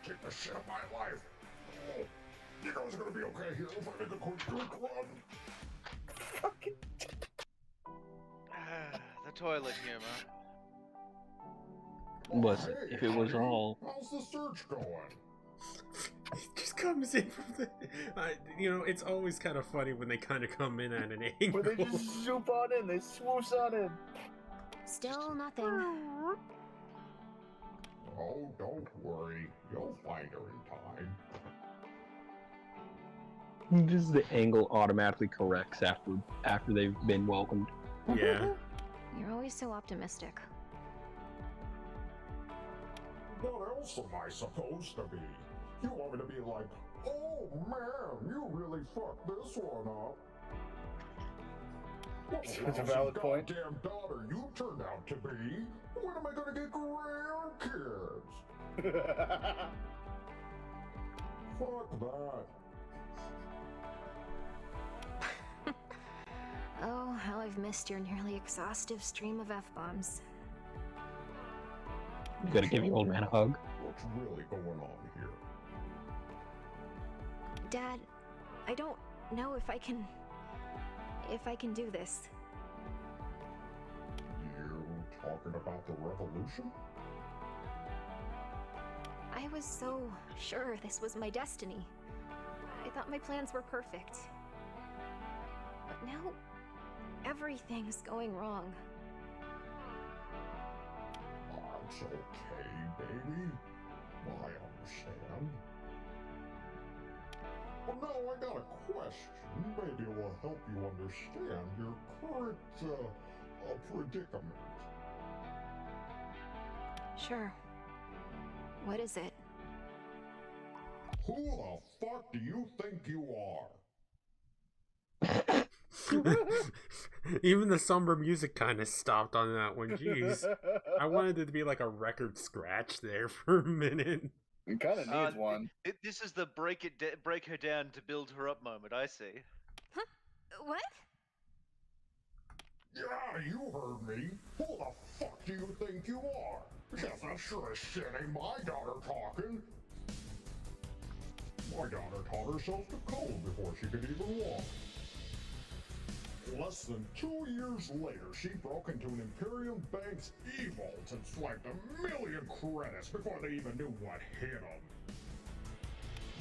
kick the shit out of my life. Oh, you guys are gonna be okay here if I make a quick run. Fucking. The toilet humor. Listen, Hey, if it was honey, all... how's the search going? He just comes in from the... it's always kind of funny when they kind of come in at an angle. Where they just zoop on in, they swoosh on in. Still nothing. Oh, don't worry. You'll find her in time. Just the angle automatically corrects after they've been welcomed. Yeah. You're always so optimistic. What else am I supposed to be? You want me to be like, oh man, you really fucked this one up? What That's a valid point. Goddamn daughter you turned out to be. When am I gonna get grandkids? Fuck that. Oh, how I've missed your nearly exhaustive stream of F-bombs. You gotta give your old man a hug. What's really going on here? Dad, I don't know if I can do this. You talking about the revolution? I was so sure this was my destiny. I thought my plans were perfect. But now, everything's going wrong. It's okay, baby. I understand. Well, now I got a question. Maybe it will help you understand your current, predicament. Sure. What is it? Who the fuck do you think you are? Even the somber music kind of stopped on that one. Jeez. I wanted it to be like a record scratch there for a minute. It kind of needs one. This is the break her down to build her up moment. I see. Huh? What? Yeah, you heard me. Who the fuck do you think you are? Because that sure as shit ain't my daughter talking. My daughter taught herself to code before she could even walk. Less than 2 years later, she broke into an Imperium Bank's e-vault and swiped 1 million credits before they even knew what hit them.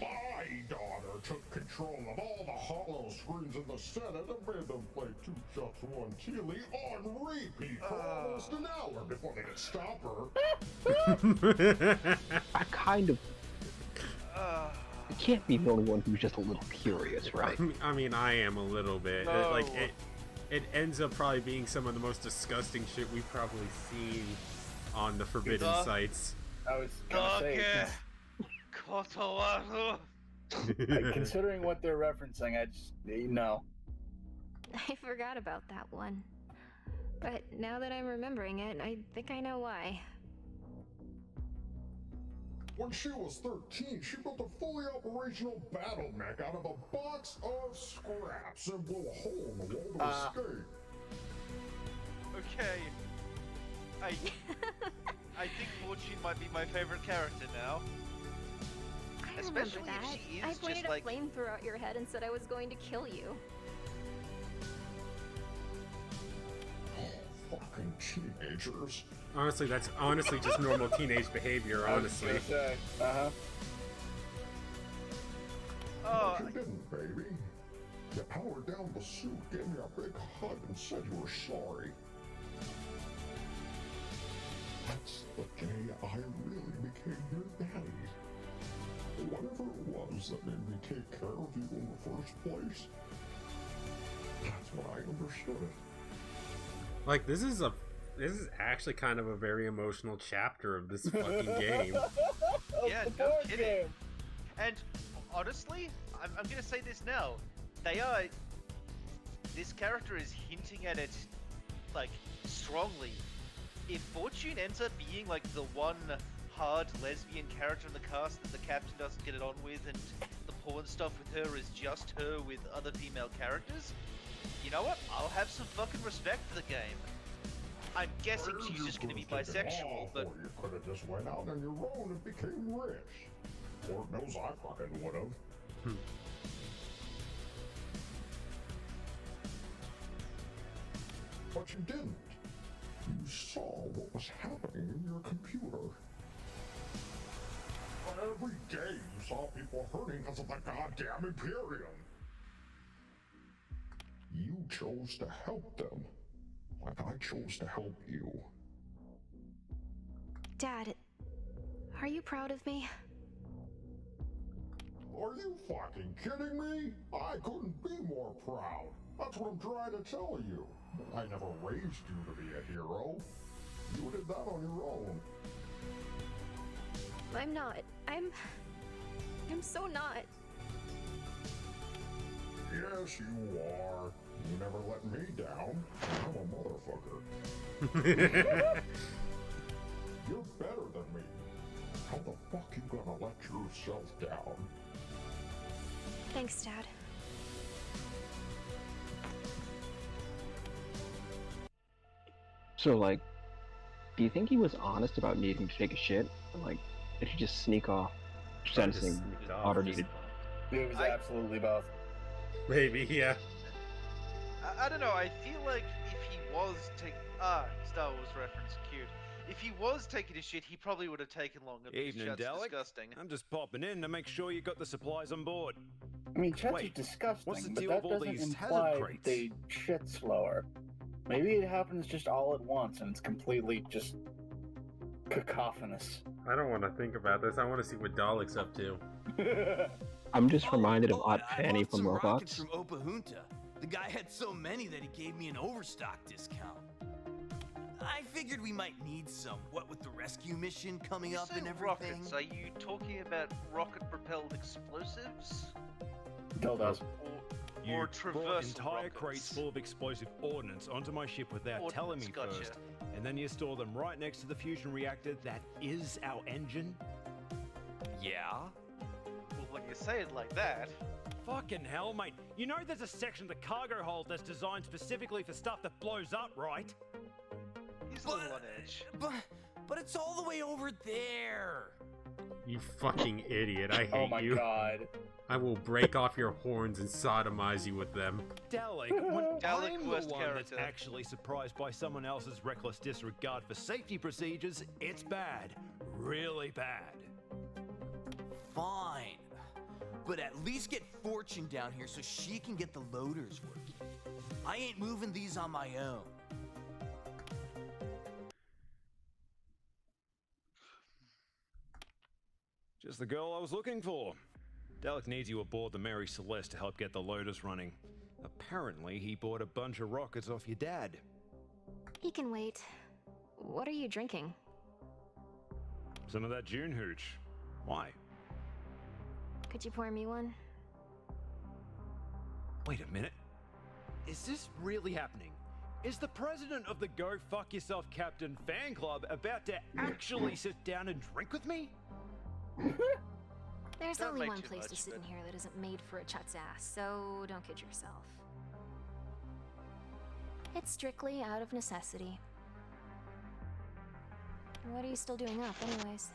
My daughter took control of all the holo screens in the Senate and made them play 2 Chutts, 1 Teelee on repeat for almost an hour before they could stop her. I kind of... You can't be the only one who's just a little curious, right? I mean, I am a little bit. No. It ends up probably being some of the most disgusting shit we've probably seen on the forbidden sites. I was gonna say, considering what they're referencing, I just no. I forgot about that one. But now that I'm remembering it, I think I know why. When she was 13, she built a fully operational battle mech out of a box of scraps and blew a hole in the wall to escape. Okay. I think Fortune might be my favorite character now. I Especially remember that. if she is I just pointed like... a flamethrower at your head and said I was going to kill you. Fucking teenagers. Honestly, that's honestly just normal teenage behavior, honestly. Uh-huh. But you didn't, baby. You powered down the suit, gave me a big hug, and said you were sorry. That's the day I really became your daddy. Whatever it was that made me take care of you in the first place, that's when I understood it. Like, this is actually kind of a very emotional chapter of this fucking game. Yeah, no kidding. And honestly, I'm gonna say this now. This character is hinting at it, like, strongly. If Fortune ends up being, like, the one hard lesbian character in the cast that the captain doesn't get it on with, and the porn stuff with her is just her with other female characters, you know what? I'll have some fucking respect for the game. I'm guessing she's just gonna be bisexual, but... You could have just went out on your own and became rich. Lord knows I fucking would've. But you didn't. You saw what was happening in your computer. Every day you saw people hurting because of the goddamn Imperium. You chose to help them, like I chose to help you. Dad, are you proud of me? Are you fucking kidding me? I couldn't be more proud. That's what I'm trying to tell you. I never raised you to be a hero. You did that on your own. I'm not. I'm so not. Yes, you are. You never let me down. I'm a motherfucker. You're better than me. How the fuck you gonna let yourself down? Thanks, Dad. So, like, do you think he was honest about needing to take a shit? Or, like, did he just sneak off, sensing water needed? It was absolutely both. Maybe, yeah. I don't know, I feel like if he was taking... Star Wars reference, cute. If he was taking a shit, he probably would have taken longer. Evening, Chutts Dalek. disgusting. I'm just popping in to make sure you got the supplies on board. I mean, Chutts is Wait, disgusting, what's the but deal that with all doesn't these hazard imply crates? they shit slower. Maybe it happens just all at once and it's completely just cacophonous. I don't want to think about this. I want to see what Dalek's up to. I'm just reminded of Aunt I Fanny bought from some rockets Robots. from Opa Junta. The guy had so many that he gave me an overstock discount. I figured we might need some, what with the rescue mission coming You up say and everything. rockets, are you talking about rocket-propelled explosives? Dildos. You Or brought traverse entire rockets? crates full of explosive ordnance onto my ship without telling me Ordnance, gotcha. first, and then you store them right next to the fusion reactor that is our engine? Yeah? Well, when you say it like that... Fucking hell, mate. You know there's a section of the cargo hold that's designed specifically for stuff that blows up, right? He's a little on edge. But it's all the way over there. You fucking idiot. I hate Oh my you. god. I will break off your horns and sodomize you with them. Dalek, when Dalek, I'm worst the one character. that's actually surprised by someone else's reckless disregard for safety procedures, it's bad. Really bad. Fine. But at least get Fortune down here so she can get the loaders working. I ain't moving these on my own. Just the girl I was looking for. Dalek needs you aboard the Mary Celeste to help get the loaders running. Apparently, he bought a bunch of rockets off your dad. He can wait. What are you drinking? Some of that June hooch. Why? Could you pour me one? Wait a minute. Is this really happening? Is the president of the Go Fuck Yourself Captain fan club about to actually sit down and drink with me? There's Don't only make one too place much to sit of in it. here that isn't made for a Chutts ass, so don't kid yourself. It's strictly out of necessity. What are you still doing up, anyways?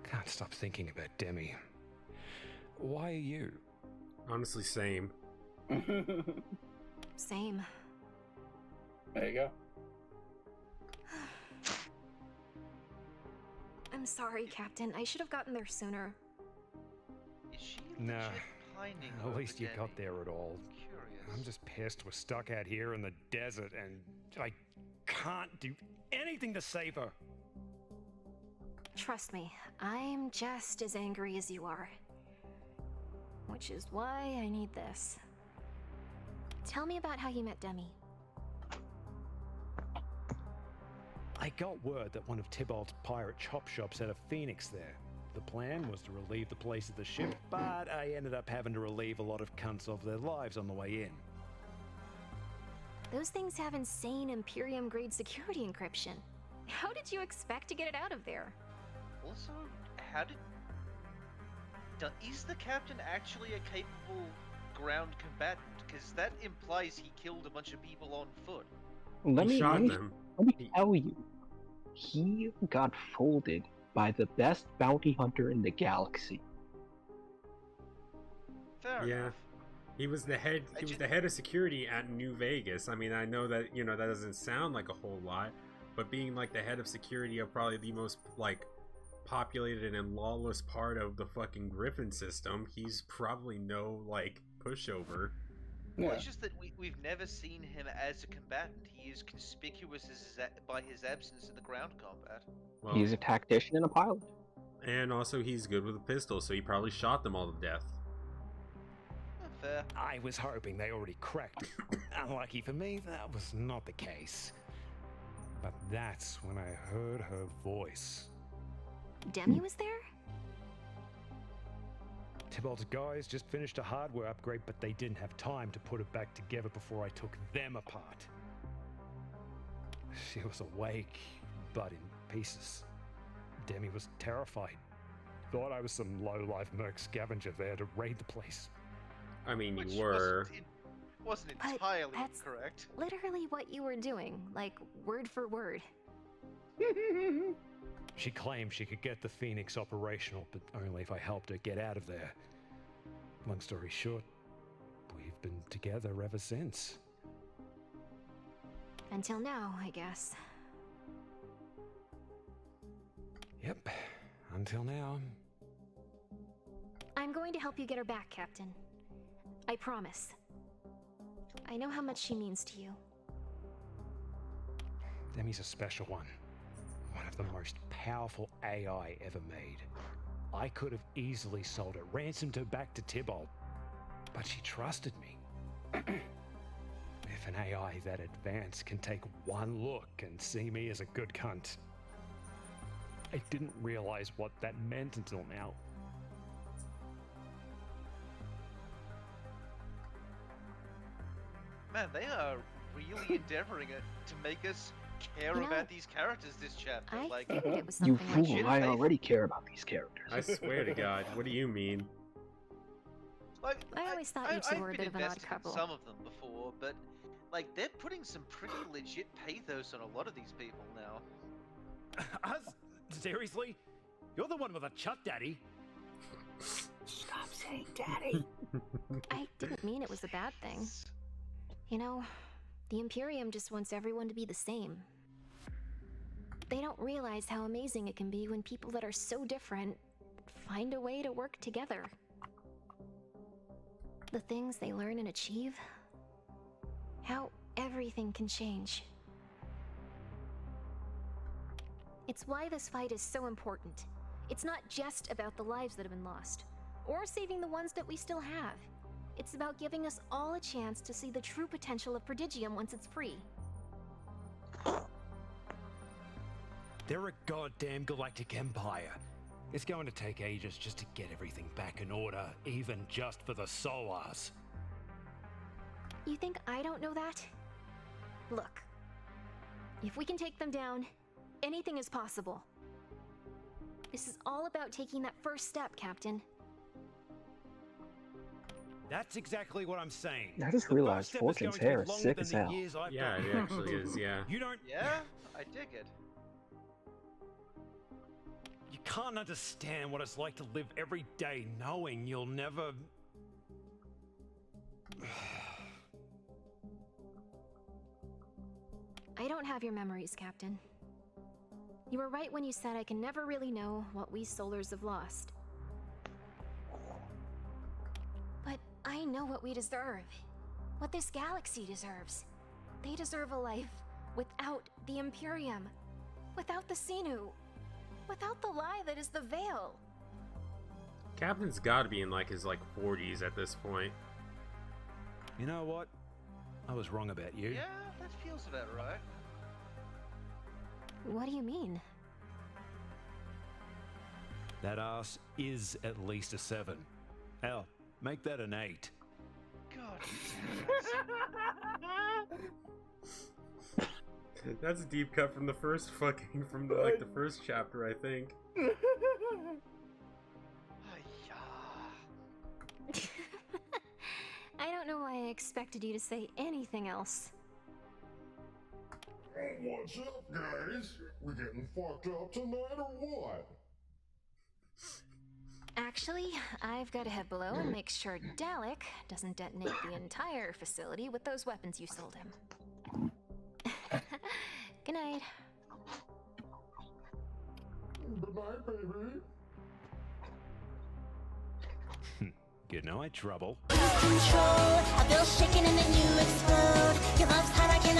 Can't stop thinking about Demi. Why are you? Honestly, same. Same. There you go. I'm sorry, Captain. I should have gotten there sooner. Is she Nah. legit pining At over least you Demi? got there at all. Curious. I'm just pissed we're stuck out here in the desert and I can't do anything to save her. Trust me, I'm just as angry as you are. Which is why I need this. Tell me about how you met Demi. I got word that one of Tybalt's pirate chop shops had a phoenix there. The plan was to relieve the place of the ship, but I ended up having to relieve a lot of cunts of their lives on the way in. Those things have insane Imperium-grade security encryption. How did you expect to get it out of there? Also, how did... Is the captain actually a capable ground combatant? Because that implies he killed a bunch of people on foot. Let He me shot let me them. let me tell you, he got folded by the best bounty hunter in the galaxy. Fair Yeah. enough. He was the head. He was the head of security at New Vegas. I mean, I know that that doesn't sound like a whole lot, but being like the head of security of probably the most like populated and lawless part of the fucking Griffin system, he's probably no like pushover. Well, Yeah. it's just that we've never seen him as a combatant. He is conspicuous by his absence in the ground combat. Well, He's a tactician and a pilot. and also he's good with a pistol, so he probably shot them all to death. Fair. I was hoping they already cracked. Unlucky for me, that was not the case. But that's when I heard her voice. Demi was there? Tybalt's guys just finished a hardware upgrade, but they didn't have time to put it back together before I took them apart. She was awake, but in pieces. Demi was terrified. Thought I was some low-life merc scavenger there to raid the place. I mean, Which you were. wasn't But entirely that's- correct. Literally what you were doing, like word for word. She claimed she could get the Phoenix operational, but only if I helped her get out of there. Long story short, we've been together ever since. Until now, I guess. Yep, until now. I'm going to help you get her back, Captain. I promise. I know how much she means to you. Demi's a special one. One of the most powerful AI ever made. I could have easily sold her, ransomed her back to Tybalt, but she trusted me. If an AI that advanced can take one look and see me as a good cunt, I didn't realize what that meant until now. Man, they are really endeavoring to make us care You know, about these characters this chapter. I Like, figured it was You something fool, like I that. already care about these characters. I swear to God, what do you mean? I always thought you two I've were a been bit of an odd invested in couple. some of them before, but like they're putting some pretty legit pathos on a lot of these people now. Us? Seriously? You're the one with a Chutt daddy. Stop saying daddy. I didn't mean it was a bad thing. You know, the Imperium just wants everyone to be the same. They don't realize how amazing it can be when people that are so different find a way to work together. The things they learn and achieve, how everything can change. It's why this fight is so important. It's not just about the lives that have been lost, or saving the ones that we still have. It's about giving us all a chance to see the true potential of Prodigium once it's free. They're a goddamn galactic empire. It's going to take ages just to get everything back in order, even just for the Solars. You think I don't know that? Look, if we can take them down, anything is possible. This is all about taking that first step, Captain. That's exactly what I'm saying. I just The realized first step is Fortune's going to be hair is longer sick than as the hell. years I've Yeah, got. it actually is. Yeah. You don't. Yeah, I dig it. You can't understand what it's like to live every day knowing you'll never. I don't have your memories, Captain. You were right when you said I can never really know what we Solars have lost. But I know what we deserve. What this galaxy deserves. They deserve a life without the Imperium. Without the Sinu. Without the lie that is the Veil. Captain's got to be in like his 40s at this point. You know what? I was wrong about you. Yeah, that feels about right. What do you mean? That ass is at least a 7. Hell, make that an 8. God. That's a deep cut from the first from the first chapter, I think. I don't know why I expected you to say anything else. What's up, guys? We getting fucked up tonight or what? Actually, I've got to head below and make sure Dalek doesn't detonate the entire facility with those weapons you sold him. Good night. Good night, baby. Good night, Trouble. Control. I feel shaking and then you explode. Your love's hot, I can't